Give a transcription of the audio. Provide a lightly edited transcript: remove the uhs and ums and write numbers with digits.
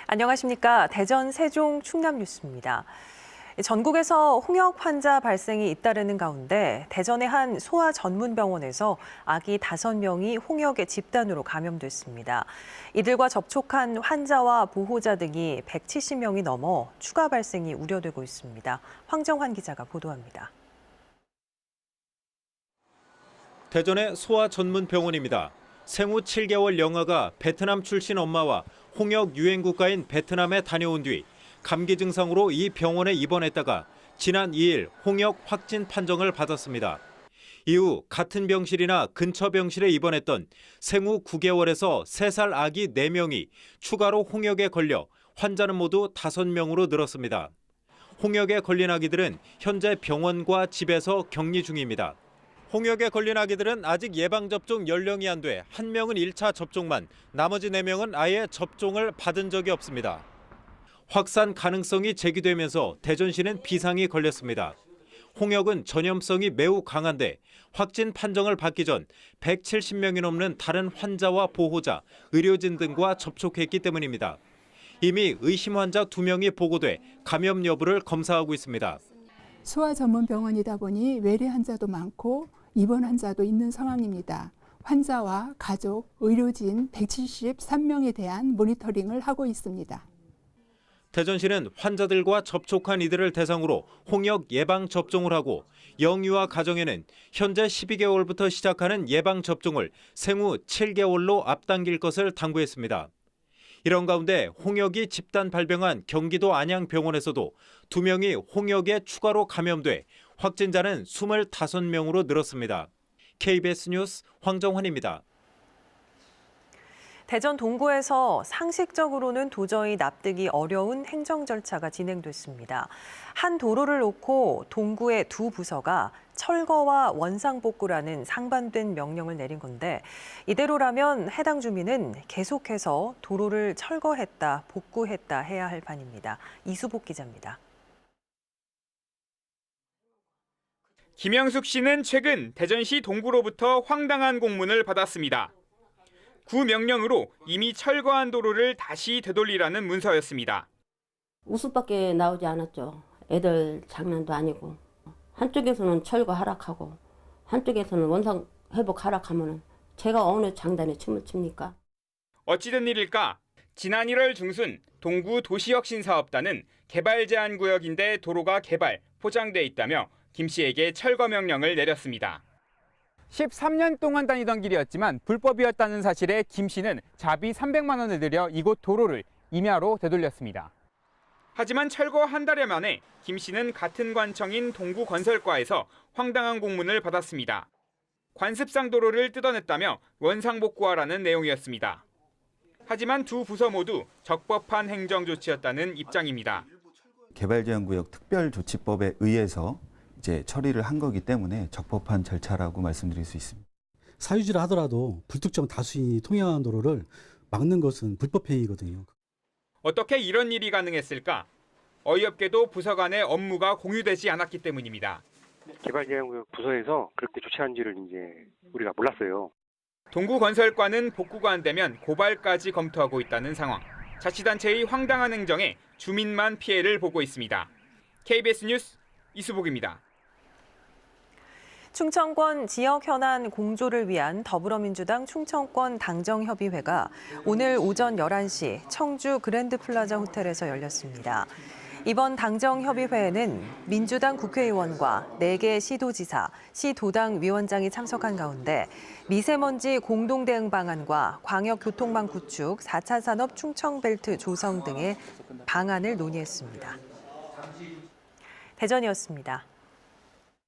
안녕하십니까. 대전, 세종, 충남 뉴스입니다. 전국에서 홍역 환자 발생이 잇따르는 가운데 대전의 한 소아 전문 병원에서 아기 5명이 홍역의 집단으로 감염됐습니다. 이들과 접촉한 환자와 보호자 등이 170명이 넘어 추가 발생이 우려되고 있습니다. 황정환 기자가 보도합니다. 대전의 소아 전문 병원입니다. 생후 7개월 영아가 베트남 출신 엄마와 홍역 유행 국가인 베트남에 다녀온 뒤 감기 증상으로 이 병원에 입원했다가 지난 2일 홍역 확진 판정을 받았습니다. 이후 같은 병실이나 근처 병실에 입원했던 생후 9개월에서 3살 아기 4명이 추가로 홍역에 걸려 환자는 모두 5명으로 늘었습니다. 홍역에 걸린 아기들은 현재 병원과 집에서 격리 중입니다. 홍역에 걸린 아기들은 아직 예방접종 연령이 안 돼 1명은 1차 접종만, 나머지 4명은 아예 접종을 받은 적이 없습니다. 확산 가능성이 제기되면서 대전시는 비상이 걸렸습니다. 홍역은 전염성이 매우 강한데 확진 판정을 받기 전 170명이 넘는 다른 환자와 보호자, 의료진 등과 접촉했기 때문입니다. 이미 의심 환자 2명이 보고돼 감염 여부를 검사하고 있습니다. 소아 전문 병원이다 보니 외래 환자도 많고 입원 환자도 있는 상황입니다. 환자와 가족, 의료진 173명에 대한 모니터링을 하고 있습니다. 대전시는 환자들과 접촉한 이들을 대상으로 홍역 예방 접종을 하고 영유아 가정에는 현재 12개월부터 시작하는 예방 접종을 생후 7개월로 앞당길 것을 당부했습니다. 이런 가운데 홍역이 집단 발병한 경기도 안양병원에서도 2명이 홍역에 추가로 감염돼 확진자는 25명으로 늘었습니다. KBS 뉴스 황정환입니다. 대전 동구에서 상식적으로는 도저히 납득이 어려운 행정 절차가 진행됐습니다. 한 도로를 놓고 동구의 두 부서가 철거와 원상복구라는 상반된 명령을 내린 건데 이대로라면 해당 주민은 계속해서 도로를 철거했다, 복구했다 해야 할 판입니다. 이수복 기자입니다. 김영숙 씨는 최근 대전시 동구로부터 황당한 공문을 받았습니다. 구 명령으로 이미 철거한 도로를 다시 되돌리라는 문서였습니다. 웃음밖에 나오지 않았죠. 애들 장난도 아니고. 한쪽에서는 철거 하락하고 한쪽에서는 원상 회복 하락하면 제가 어느 장단에 춤을 춥니까? 어찌된 일일까? 지난 1월 중순 동구 도시혁신사업단은 개발 제한 구역인데 도로가 개발, 포장돼 있다며 김 씨에게 철거 명령을 내렸습니다. 13년 동안 다니던 길이었지만 불법이었다는 사실에 김 씨는 자비 300만 원을 들여 이곳 도로를 임야로 되돌렸습니다. 하지만 철거 한 달여 만에 김 씨는 같은 관청인 동구건설과에서 황당한 공문을 받았습니다. 관습상 도로를 뜯어냈다며 원상복구하라는 내용이었습니다. 하지만 두 부서 모두 적법한 행정 조치였다는 입장입니다. 개발제한구역 특별조치법에 의해서 이제 처리를 한 거기 때문에 적법한 절차라고 말씀드릴 수 있습니다. 사유지를 하더라도 불특정 다수인이 통행하는 도로를 막는 것은 불법 행위거든요. 어떻게 이런 일이 가능했을까? 어이없게도 부서 간의 업무가 공유되지 않았기 때문입니다. 개발제한구역 부서에서 그렇게 조치한지를 이제 우리가 몰랐어요. 동구건설과는 복구가 안 되면 고발까지 검토하고 있다는 상황. 자치단체의 황당한 행정에 주민만 피해를 보고 있습니다. KBS 뉴스 이수복입니다. 충청권 지역 현안 공조를 위한 더불어민주당 충청권 당정협의회가 오늘 오전 11시 청주 그랜드플라자 호텔에서 열렸습니다. 이번 당정협의회에는 민주당 국회의원과 4개 시도지사, 시도당 위원장이 참석한 가운데 미세먼지 공동대응 방안과 광역교통망 구축, 4차 산업 충청벨트 조성 등의 방안을 논의했습니다. 대전이었습니다.